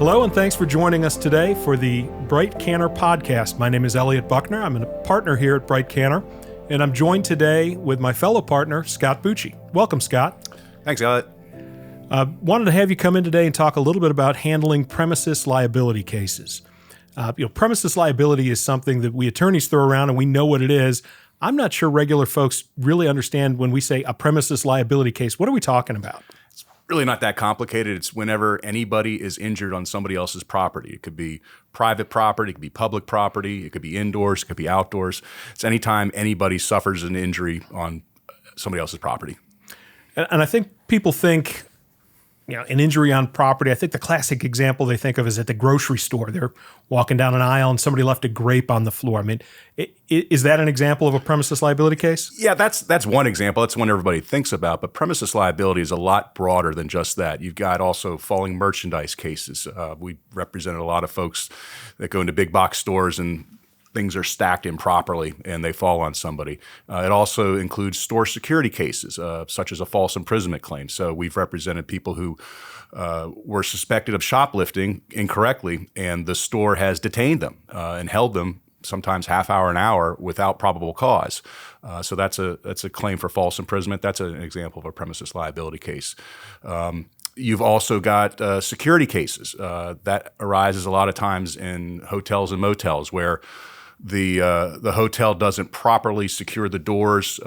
Hello, and thanks for joining us today for the Breit Cantor podcast. My name is Elliott Buckner. I'm a partner here at Breit Cantor, and I'm joined today with my fellow partner, Scott Bucci. Welcome, Scott. Thanks, Elliott. Wanted to have you come in today and talk a little bit about handling premises liability cases. Premises liability is something that we attorneys throw around and we know what it is. I'm not sure regular folks really understand when we say a premises liability case. What are we talking about? Really not that complicated. It's whenever anybody is injured on somebody else's property. It could be private property, it could be public property, it could be indoors, it could be outdoors. It's anytime anybody suffers an injury on somebody else's property. And I think people think, an injury on property, I think the classic example they think of is at the grocery store. They're walking down an aisle and somebody left a grape on the floor. I mean, is that an example of a premises liability case? Yeah, that's one example. That's one everybody thinks about. But premises liability is a lot broader than just that. You've got also falling merchandise cases. We represented a lot of folks that go into big box stores and things are stacked improperly and they fall on somebody. It also includes store security cases, such as a false imprisonment claim. So we've represented people who were suspected of shoplifting incorrectly, and the store has detained them and held them sometimes half hour, an hour without probable cause. So that's a claim for false imprisonment. That's an example of a premises liability case. You've also got security cases that arises a lot of times in hotels and motels where the hotel doesn't properly secure the doors.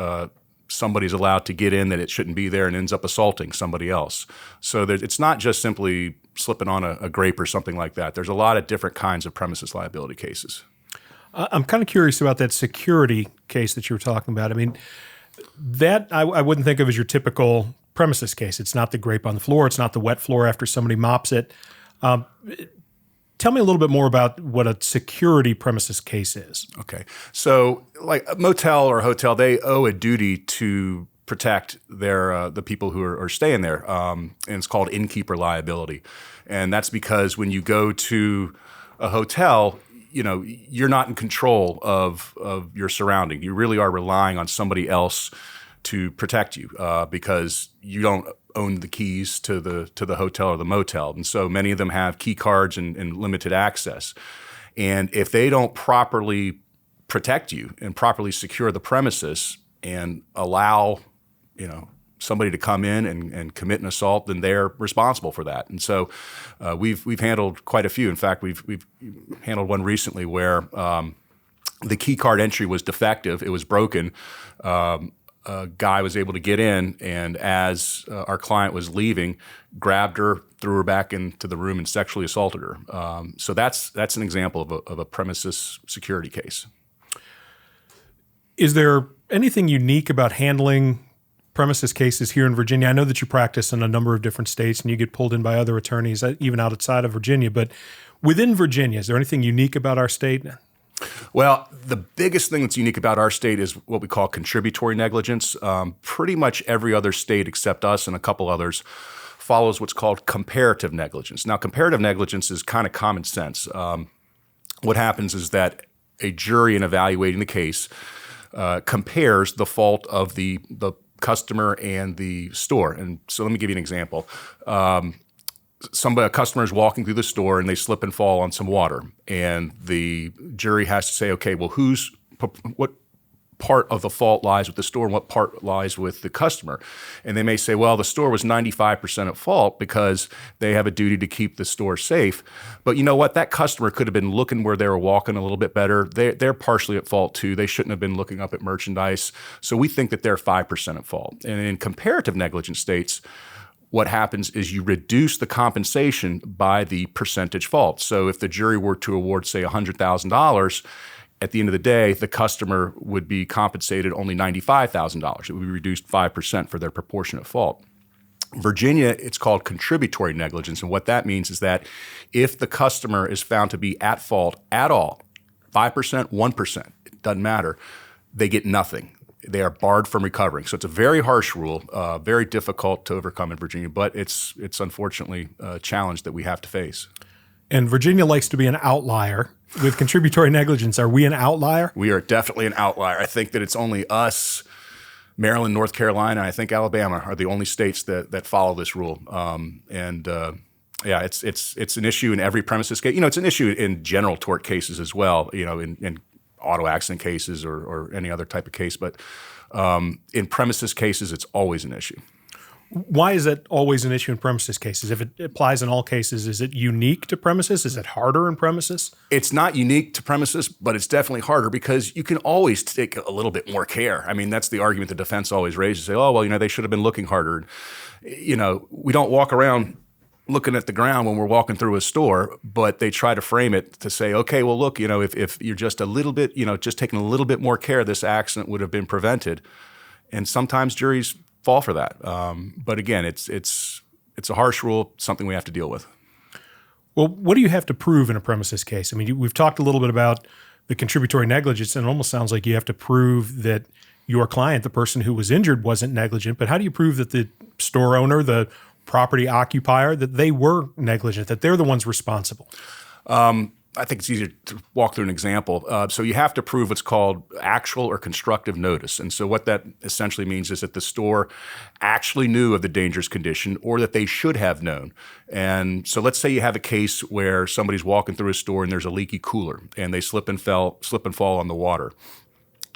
Somebody's allowed to get in that it shouldn't be there and ends up assaulting somebody else. So it's not just simply slipping on a grape or something like that. There's a lot of different kinds of premises liability cases. I'm kind of curious about that security case that you were talking about. I mean, that I wouldn't think of as your typical premises case. It's not the grape on the floor. It's not the wet floor after somebody mops it. Tell me a little bit more about what a security premises case is. Okay. So like a motel or a hotel, they owe a duty to protect the people who are staying there. And it's called innkeeper liability. And that's because when you go to a hotel, you're not in control of your surrounding. You really are relying on somebody else to protect you because you don't own the keys to the hotel or the motel. And so many of them have key cards and limited access. And if they don't properly protect you and properly secure the premises and allow, somebody to come in and commit an assault, then they're responsible for that. And so we've handled quite a few. In fact, we've handled one recently where the key card entry was defective. It was broken. A guy was able to get in, and as our client was leaving, grabbed her, threw her back into the room, and sexually assaulted her. So that's an example of a premises security case. Is there anything unique about handling premises cases here in Virginia? I know that you practice in a number of different states, and you get pulled in by other attorneys, even outside of Virginia. But within Virginia, is there anything unique about our state? Well, the biggest thing that's unique about our state is what we call contributory negligence. Pretty much every other state except us and a couple others follows what's called comparative negligence. Now, comparative negligence is kind of common sense. What happens is that a jury, in evaluating the case, compares the fault of the customer and the store. And so let me give you an example. A customer is walking through the store and they slip and fall on some water, and the jury has to say, okay, well, what part of the fault lies with the store and what part lies with the customer? And they may say, well, the store was 95% at fault because they have a duty to keep the store safe. But you know what? That customer could have been looking where they were walking a little bit better. They're partially at fault too. They shouldn't have been looking up at merchandise. So we think that they're 5% at fault. And in comparative negligence states, what happens is you reduce the compensation by the percentage fault. So if the jury were to award, say, $100,000, at the end of the day, the customer would be compensated only $95,000. It would be reduced 5% for their proportionate fault. Virginia, it's called contributory negligence. And what that means is that if the customer is found to be at fault at all, 5%, 1%, it doesn't matter, they get nothing. They are barred from recovering. So it's a very harsh rule, very difficult to overcome in Virginia, but it's unfortunately a challenge that we have to face. And Virginia likes to be an outlier with contributory negligence. Are we an outlier? We are definitely an outlier. I think that it's only us, Maryland, North Carolina, I think Alabama are the only states that follow this rule. And Yeah, it's an issue in every premises case. It's an issue in general tort cases as well. In auto accident cases or any other type of case, but in premises cases, it's always an issue. Why is it always an issue in premises cases? If it applies in all cases, is it unique to premises? Is it harder in premises? It's not unique to premises, but it's definitely harder because you can always take a little bit more care. I mean, that's the argument the defense always raises. Say, oh, well, they should have been looking harder. We don't walk around looking at the ground when we're walking through a store, but they try to frame it to say, okay, well, look, if you're just a little bit, just taking a little bit more care, this accident would have been prevented. And sometimes juries fall for that. But again, it's a harsh rule, something we have to deal with. Well, what do you have to prove in a premises case? I mean, we've talked a little bit about the contributory negligence, and it almost sounds like you have to prove that your client, the person who was injured, wasn't negligent. But how do you prove that the store owner, the property occupier, that they were negligent, that they're the ones responsible? I think it's easier to walk through an example. So you have to prove what's called actual or constructive notice. And so what that essentially means is that the store actually knew of the dangerous condition or that they should have known. And so let's say you have a case where somebody's walking through a store and there's a leaky cooler and they slip and fall on the water.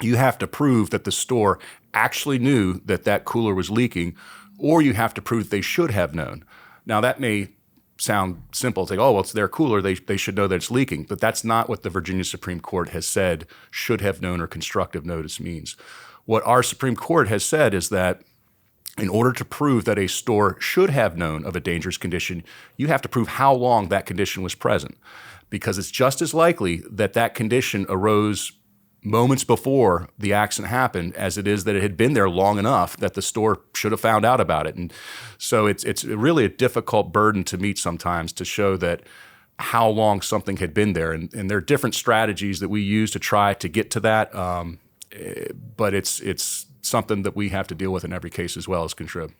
You have to prove that the store actually knew that cooler was leaking, or you have to prove that they should have known. Now that may sound simple. It's like, oh, well, it's their cooler. They should know that it's leaking. But that's not what the Virginia Supreme Court has said should have known or constructive notice means. What our Supreme Court has said is that in order to prove that a store should have known of a dangerous condition, you have to prove how long that condition was present. Because it's just as likely that condition arose moments before the accident happened as it is that it had been there long enough that the store should have found out about it. And so it's really a difficult burden to meet sometimes to show that how long something had been there. And there are different strategies that we use to try to get to that. But it's something that we have to deal with in every case as well as contrib.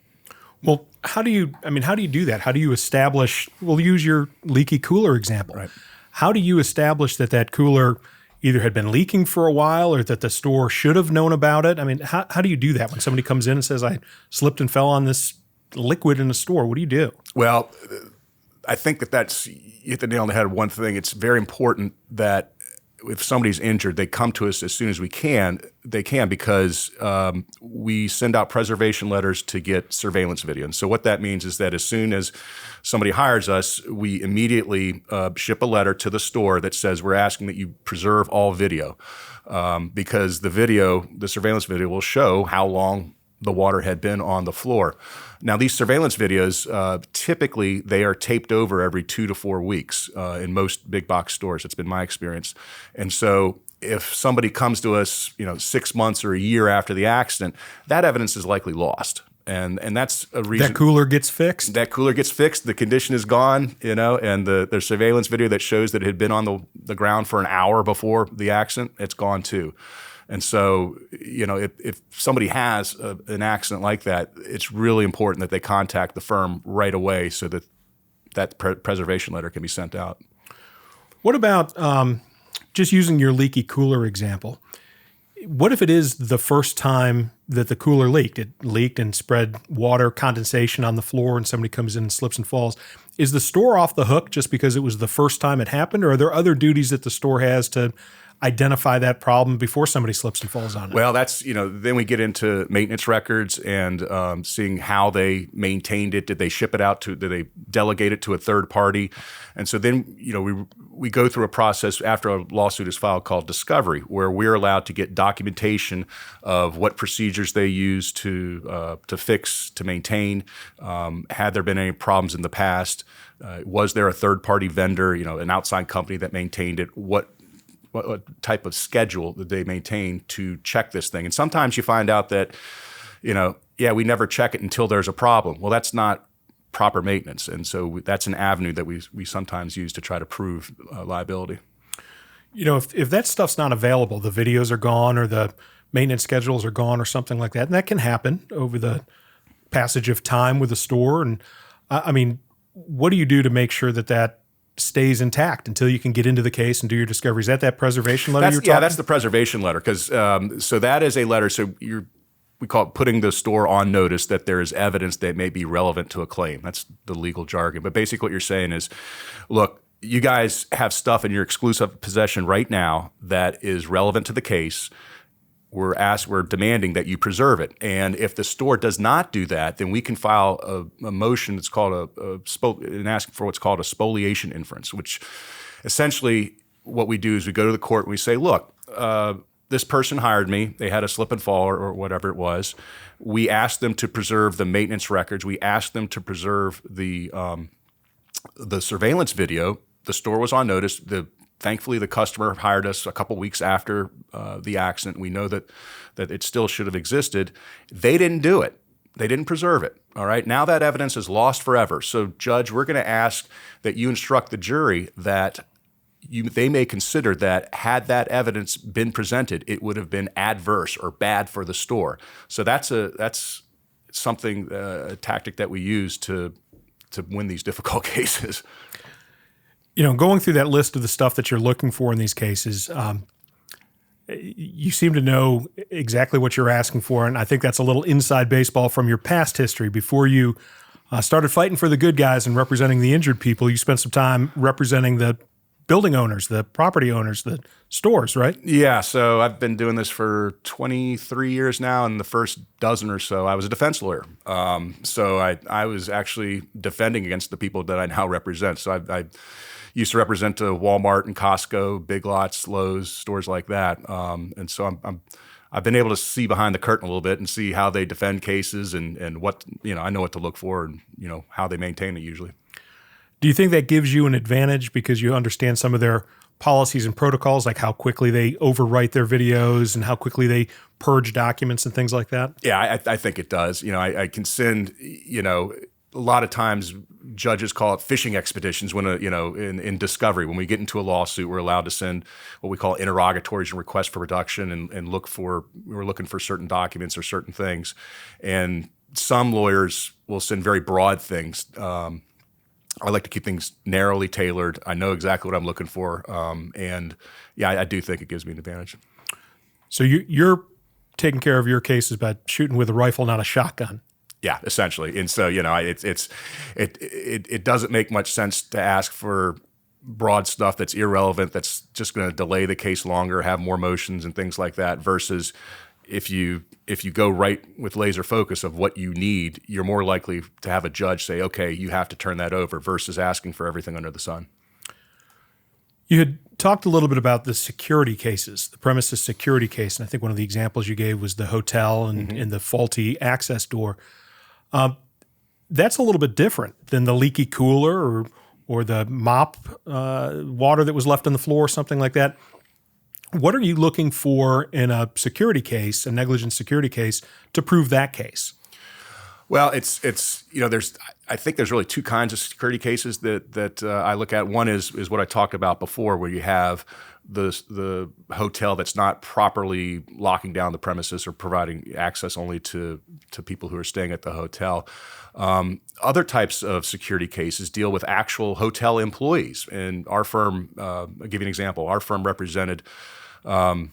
Well, how do you do that? How do you establish, we'll use your leaky cooler example. Right. How do you establish that cooler either had been leaking for a while or that the store should have known about it? I mean, how do you do that when somebody comes in and says, I slipped and fell on this liquid in the store? What do you do? Well, I think you hit the nail on the head of one thing. It's very important that if somebody's injured, they come to us as soon as they can because we send out preservation letters to get surveillance video. And so what that means is that as soon as somebody hires us, we immediately ship a letter to the store that says we're asking that you preserve all video because the surveillance video will show how long the water had been on the floor. Now, these surveillance videos, typically they are taped over every 2 to 4 weeks in most big box stores. It's been my experience. And so if somebody comes to us, 6 months or a year after the accident, that evidence is likely lost. And that's a reason. That cooler gets fixed? That cooler gets fixed. The condition is gone, and the surveillance video that shows that it had been on the ground for an hour before the accident, it's gone too. And so, if somebody has an accident like that, it's really important that they contact the firm right away so that preservation letter can be sent out. What about just using your leaky cooler example? What if it is the first time that the cooler leaked? It leaked and spread water condensation on the floor and somebody comes in and slips and falls. Is the store off the hook just because it was the first time it happened, or are there other duties that the store has to identify that problem before somebody slips and falls on it? Well, that's, then we get into maintenance records and seeing how they maintained it. Did they ship it out did they delegate it to a third party? And so then, we go through a process after a lawsuit is filed called discovery, where we're allowed to get documentation of what procedures they use to fix, to maintain. Had there been any problems in the past? Was there a third party vendor, an outside company that maintained it? What type of schedule that they maintain to check this thing? And sometimes you find out that, we never check it until there's a problem. Well, that's not proper maintenance. And so that's an avenue that we sometimes use to try to prove liability. If that stuff's not available, the videos are gone or the maintenance schedules are gone or something like that, and that can happen over the passage of time with the store. And what do you do to make sure that stays intact until you can get into the case and do your discovery? Is that preservation letter you're talking? Yeah, that's the preservation letter. Because so that is a letter. So we call it putting the store on notice that there is evidence that may be relevant to a claim. That's the legal jargon. But basically what you're saying is, look, you guys have stuff in your exclusive possession right now that is relevant to the case. We're demanding that you preserve it. And if the store does not do that, then we can file a motion that's called and ask for what's called a spoliation inference, which essentially what we do is we go to the court and we say, look, this person hired me. They had a slip and fall or whatever it was. We asked them to preserve the maintenance records. We asked them to preserve the surveillance video. The store was on notice. Thankfully, the customer hired us a couple weeks after the accident. We know that it still should have existed. They didn't do it. They didn't preserve it. All right. Now that evidence is lost forever. So, Judge, we're going to ask that you instruct the jury that they may consider that had that evidence been presented, it would have been adverse or bad for the store. So that's something, a tactic that we use to win these difficult cases. Going through that list of the stuff that you're looking for in these cases, you seem to know exactly what you're asking for, and I think that's a little inside baseball from your past history. Before you started fighting for the good guys and representing the injured people, you spent some time representing the building owners, the property owners, the stores, right? Yeah, so I've been doing this for 23 years now, and the first dozen or so, I was a defense lawyer. So I was actually defending against the people that I now represent. So I used to represent Walmart and Costco, Big Lots, Lowe's, stores like that. And so I've been able to see behind the curtain a little bit and see how they defend cases and what, I know what to look for and, how they maintain it usually. Do you think that gives you an advantage because you understand some of their policies and protocols, like how quickly they overwrite their videos and how quickly they purge documents and things like that? Yeah, I think it does. I can send, a lot of times judges call it fishing expeditions when, in discovery, when we get into a lawsuit, we're allowed to send what we call interrogatories and requests for production and we're looking for certain documents or certain things. And some lawyers will send very broad things. I like to keep things narrowly tailored. I know exactly what I'm looking for. And yeah, I do think it gives me an advantage. So you're taking care of your cases by shooting with a rifle, not a shotgun. Yeah, essentially. And so, it doesn't make much sense to ask for broad stuff that's irrelevant, that's just going to delay the case longer, have more motions and things like that, versus if you go right with laser focus of what you need, you're more likely to have a judge say, okay, you have to turn that over, versus asking for everything under the sun. You had talked a little bit about the security cases, the premises security case, and I think one of the examples you gave was the hotel and the faulty access door. That's a little bit different than the leaky cooler or the mop water that was left on the floor or something like that. What are you looking for in a security case, a negligent security case, to prove that case? Well, I think there's really two kinds of security cases that I look at. One is what I talked about before, where you have the hotel that's not properly locking down the premises or providing access only to people who are staying at the hotel. Other types of security cases deal with actual hotel employees. And our firm, I'll give you an example. Our firm represented a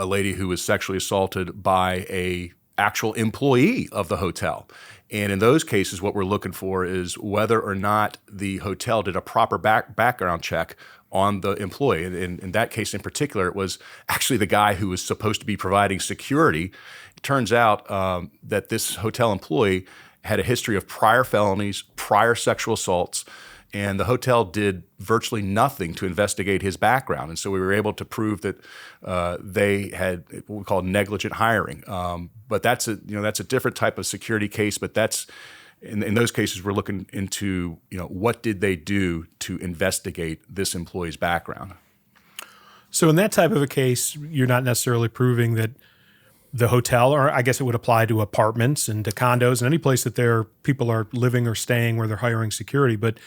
lady who was sexually assaulted by a actual employee of the hotel. And in those cases, what we're looking for is whether or not the hotel did a proper background check on the employee. And in that case in particular, it was actually the guy who was supposed to be providing security. It turns out that this hotel employee had a history of prior felonies, prior sexual assaults, and the hotel did virtually nothing to investigate his background. And so we were able to prove that they had what we call negligent hiring. But that's a different type of security case. But that's in those cases we're looking into what did they do to investigate this employee's background. So in that type of a case, you're not necessarily proving that the hotel, or I guess it would apply to apartments and to condos and any place that people are living or staying where they're hiring security, but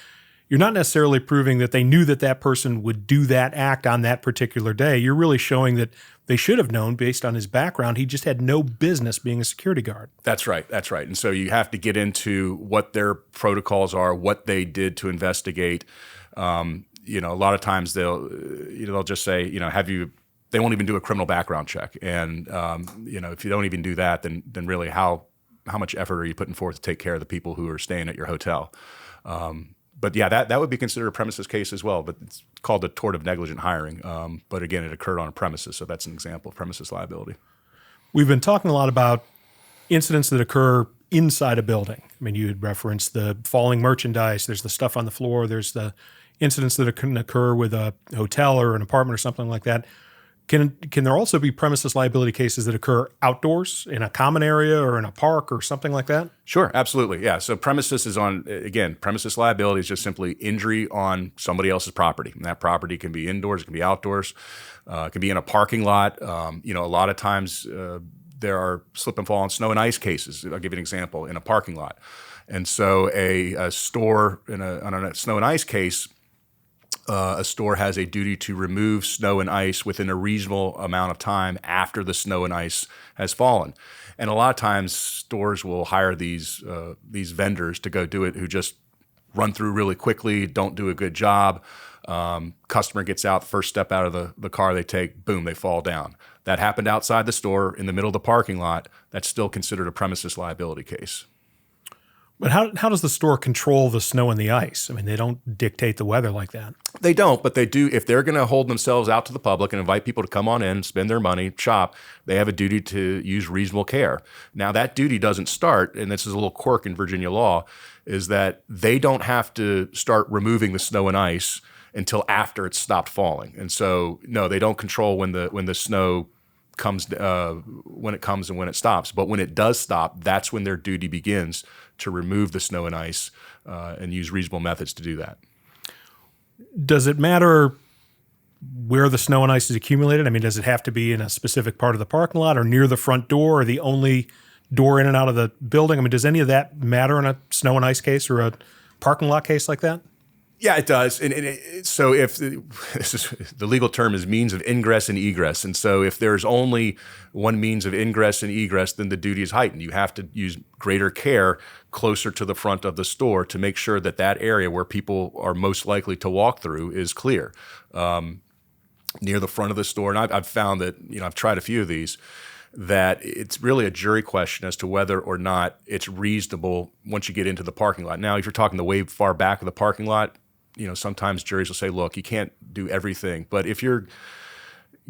you're not necessarily proving that they knew that person would do that act on that particular day. You're really showing that they should have known based on his background. He just had no business being a security guard. That's right. And so you have to get into what their protocols are, what they did to investigate. A lot of times they'll just say, have you they won't even do a criminal background check. And if you don't even do that, then really how much effort are you putting forth to take care of the people who are staying at your hotel? But yeah, that would be considered a premises case as well. But it's called the tort of negligent hiring. But again, it occurred on a premises, so that's an example of premises liability. We've been talking a lot about incidents that occur inside a building. I mean, you had referenced the falling merchandise. There's the stuff on the floor. There's the incidents that can occur with a hotel or an apartment or something like that. Can there also be premises liability cases that occur outdoors in a common area or in a park or something like that? Sure, absolutely. Yeah. So premises premises liability is just simply injury on somebody else's property. And that property can be indoors, it can be outdoors, it can be in a parking lot. A lot of times there are slip and fall on snow and ice cases. I'll give you an example in a parking lot. And so a store on a snow and ice case, a store has a duty to remove snow and ice within a reasonable amount of time after the snow and ice has fallen. And a lot of times stores will hire these vendors to go do it who just run through really quickly, don't do a good job. Customer gets out, first step out of the car they take, boom, they fall down. That happened outside the store in the middle of the parking lot. That's still considered a premises liability case. But how does the store control the snow and the ice? I mean, they don't dictate the weather like that. They don't, but they do. If they're going to hold themselves out to the public and invite people to come on in, spend their money, shop, they have a duty to use reasonable care. Now, that duty doesn't start, and this is a little quirk in Virginia law, is that they don't have to start removing the snow and ice until after it's stopped falling. And so, no, they don't control when the snow comes, when it comes and when it stops. But when it does stop, that's when their duty begins to remove the snow and ice and use reasonable methods to do that. Does it matter where the snow and ice is accumulated? I mean, does it have to be in a specific part of the parking lot or near the front door or the only door in and out of the building? I mean, does any of that matter in a snow and ice case or a parking lot case like that? Yeah, it does. So if the legal term is means of ingress and egress. And so if there's only one means of ingress and egress, then the duty is heightened. You have to use greater care closer to the front of the store to make sure that area where people are most likely to walk through is clear. Near the front of the store. And I've found that, I've tried a few of these, that it's really a jury question as to whether or not it's reasonable once you get into the parking lot. Now, if you're talking the way far back of the parking lot, sometimes juries will say, look, you can't do everything. But if you're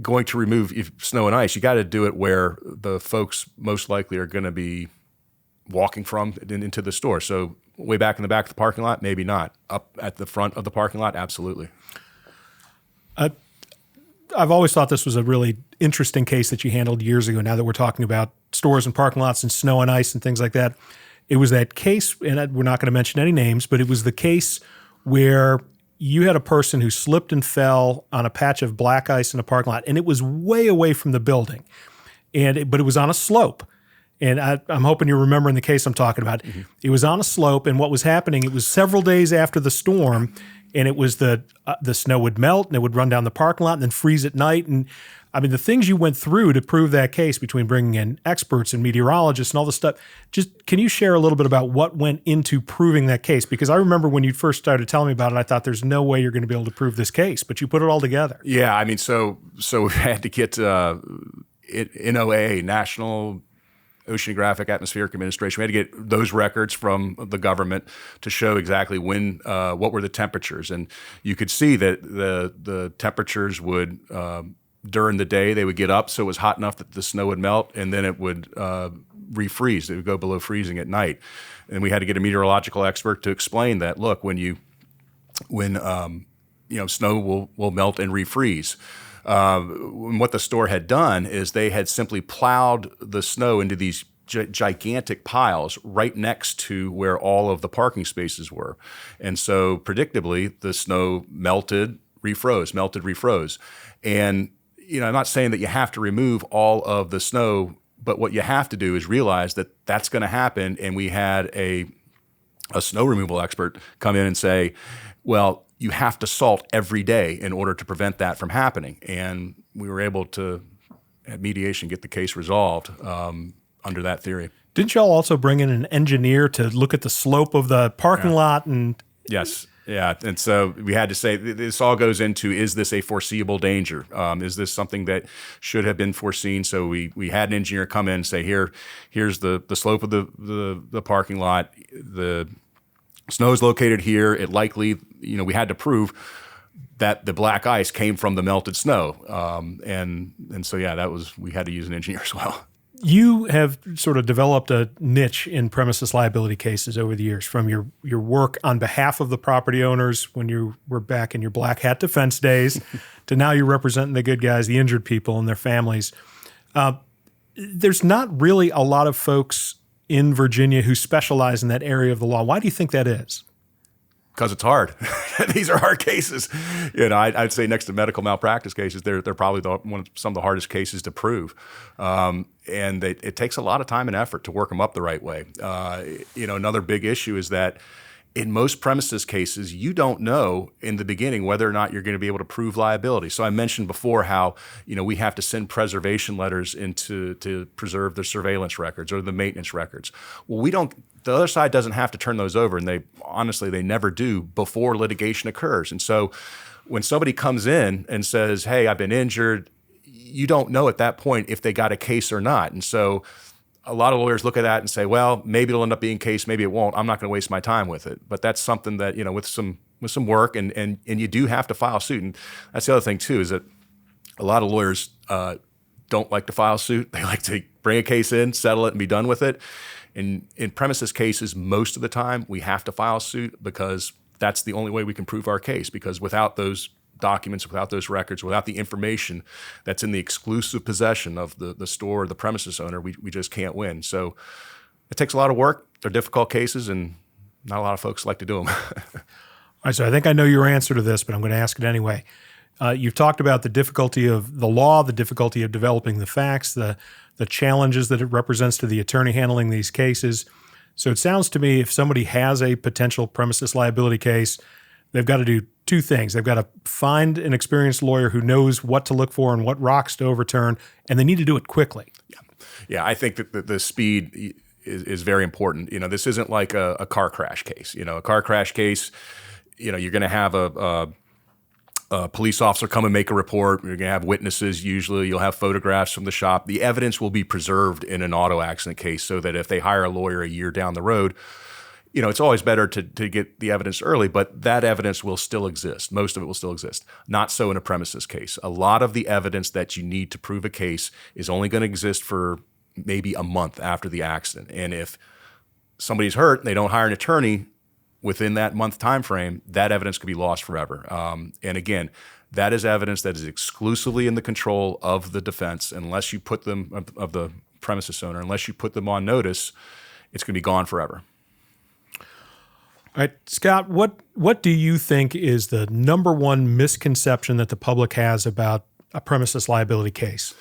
going to remove snow and ice, you got to do it where the folks most likely are going to be walking from into the store. So way back in the back of the parking lot, maybe not. Up at the front of the parking lot, absolutely. I've always thought this was a really interesting case that you handled years ago, now that we're talking about stores and parking lots and snow and ice and things like that. It was that case, and we're not going to mention any names, but it was the case where you had a person who slipped and fell on a patch of black ice in a parking lot, and it was way away from the building, but it was on a slope. And I'm hoping you're remembering the case I'm talking about. Mm-hmm. It was on a slope, and what was happening, it was several days after the storm, and it was the snow would melt, and it would run down the parking lot and then freeze at night. And I mean, the things you went through to prove that case between bringing in experts and meteorologists and all this stuff, just can you share a little bit about what went into proving that case? Because I remember when you first started telling me about it, I thought there's no way you're going to be able to prove this case, but you put it all together. Yeah, I mean, so we had to get NOAA, National Oceanographic Atmospheric Administration. We had to get those records from the government to show exactly when, what were the temperatures. And you could see that the temperatures would, during the day, they would get up so it was hot enough that the snow would melt, and then it would refreeze. It would go below freezing at night. And we had to get a meteorological expert to explain that, look, when snow will melt and refreeze. What the store had done is they had simply plowed the snow into these gigantic piles right next to where all of the parking spaces were. And so predictably, the snow melted, refroze. And, I'm not saying that you have to remove all of the snow, but what you have to do is realize that that's going to happen. And we had a snow removal expert come in and say, well, you have to salt every day in order to prevent that from happening. And we were able to, at mediation, get the case resolved under that theory. Didn't y'all also bring in an engineer to look at the slope of the parking lot? And Yes. Yeah, and so we had to say this all goes into, is this a foreseeable danger? Is this something that should have been foreseen? So we had an engineer come in and say, here's the slope of the parking lot. The snow is located here. It likely, we had to prove that the black ice came from the melted snow. And so, yeah, we had to use an engineer as well. You have sort of developed a niche in premises liability cases over the years, from your work on behalf of the property owners when you were back in your black hat defense days to now you're representing the good guys, the injured people and their families. There's not really a lot of folks in Virginia who specialize in that area of the law. Why do you think that is? Because it's hard. These are hard cases. I'd say next to medical malpractice cases, they're probably some of the hardest cases to prove. And it takes a lot of time and effort to work them up the right way. Another big issue is that in most premises cases, you don't know in the beginning whether or not you're going to be able to prove liability. So I mentioned before how, we have to send preservation letters to preserve the surveillance records or the maintenance records. Well, the other side doesn't have to turn those over, and they never do before litigation occurs. And so when somebody comes in and says, hey, I've been injured, you don't know at that point if they got a case or not. And so a lot of lawyers look at that and say, well, maybe it'll end up being a case, maybe it won't. I'm not going to waste my time with it. But that's something that, with some work and you do have to file suit. And that's the other thing too, is that a lot of lawyers don't like to file suit. They like to bring a case in, settle it, and be done with it. And in premises cases, most of the time we have to file suit because that's the only way we can prove our case, because without those documents, without those records, without the information that's in the exclusive possession of the store or the premises owner, we just can't win. So it takes a lot of work. They're difficult cases, and not a lot of folks like to do them. All right, so I think I know your answer to this, but I'm going to ask it anyway. You've talked about the difficulty of the law, the difficulty of developing the facts, the challenges that it represents to the attorney handling these cases. So it sounds to me if somebody has a potential premises liability case, they've got to do two things. They've got to find an experienced lawyer who knows what to look for and what rocks to overturn, and they need to do it quickly. Yeah, I think that the speed is very important. This isn't like a car crash case. A car crash case, you're going to have a police officer come and make a report. You're going to have witnesses. Usually you'll have photographs from the shop. The evidence will be preserved in an auto accident case so that if they hire a lawyer a year down the road, it's always better to get the evidence early, but that evidence will still exist. Most of it will still exist. Not so in a premises case. A lot of the evidence that you need to prove a case is only going to exist for maybe a month after the accident. And if somebody's hurt and they don't hire an attorney within that month time frame, that evidence could be lost forever. And again, that is evidence that is exclusively in the control of the defense. Unless you put them, of the premises owner, unless you put them on notice, it's going to be gone forever. All right, Scott, what do you think is the number one misconception that the public has about a premises liability case?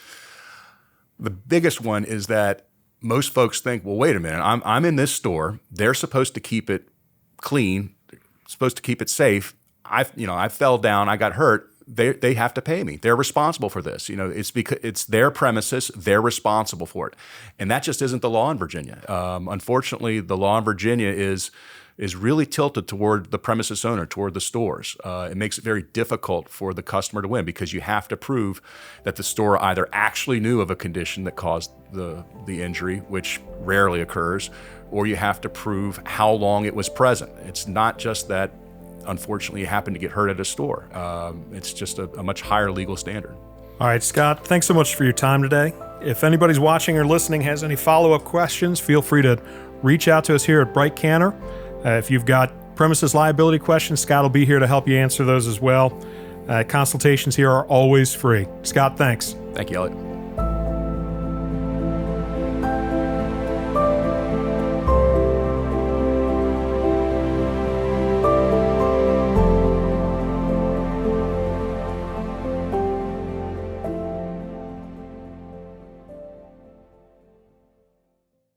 The biggest one is that most folks think, well, wait a minute, I'm in this store. They're supposed to keep it clean, supposed to keep it safe. I fell down, I got hurt. They have to pay me. They're responsible for this. It's because it's their premises. They're responsible for it, and that just isn't the law in Virginia. Unfortunately, the law in Virginia is really tilted toward the premises owner, toward the stores. It makes it very difficult for the customer to win because you have to prove that the store either actually knew of a condition that caused the injury, which rarely occurs, or you have to prove how long it was present. It's not just that, unfortunately, you happened to get hurt at a store. It's just a much higher legal standard. All right, Scott, thanks so much for your time today. If anybody's watching or listening has any follow-up questions, feel free to reach out to us here at Breit Cantor. If you've got premises liability questions, Scott will be here to help you answer those as well. Consultations here are always free. Scott, thanks. Thank you, Elliott.